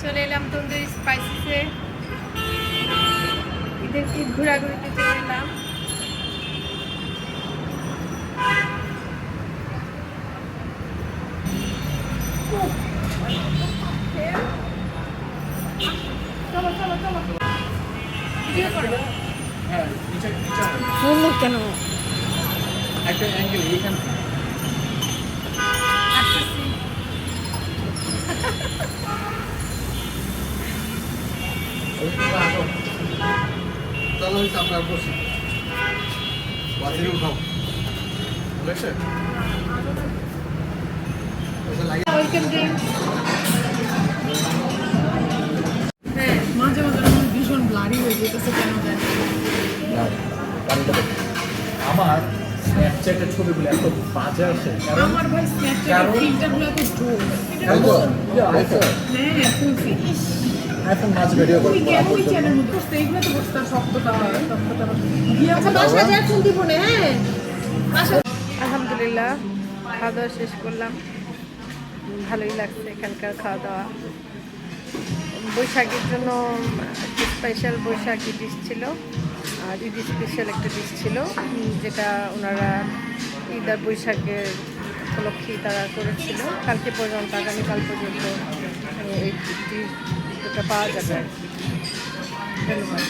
চলে এলাম তন্দুরি স্পাইসিসে, ঈদের ঈদ ঘোরাঘুরিতে চলে এলাম। চলো চলো চলো, ভিডিও করো। হ্যাঁ, কেন একটা অ্যাঙ্গেল এইখান থেকে। আসতেছি। চলো হচ্ছে আপনার বসি বাতিল উঠাও বুঝেছে ওয়েলকাম ড্রিঙ্ক। হ্যাঁ, মাঝে মাঝে আমার ভীষণ ব্লারি হয়ে যেতেছে কেন জানি। আমার স্ন্যাপচ্যাটের ছবিগুলো এত বাজে আসে আমার ভাই স্ন্যাপচ্যাটের কারণ- ফিল্টারগুলো তো জোর। হ্যাঁ ফুল ফিনিশ। এখন মাছ ভিডিও তুমি কেন ওই চ্যানেল মধ্যে করতে এইগুলো তো করতে শক্ততা গিয়ে আচ্ছা বাসা যা ফোন দিব না। হ্যাঁ বাসা। আলহামদুলিল্লাহ খাওয়া দাওয়া শেষ করলাম, ভালোই লাগছে এখানকার খাওয়া দাওয়া। বৈশাখীর জন্য স্পেশাল বৈশাখী ডিশ ছিল, আর ঈদ স্পেশাল একটা ডিশ ছিল, যেটা ওনারা ঈদ আর বৈশাখের উপলক্ষেই তারা করেছিল। কালকে পর্যন্ত, আগামীকাল পর্যন্ত এই ডিশটা পাওয়া যাবে আর কি। ধন্যবাদ।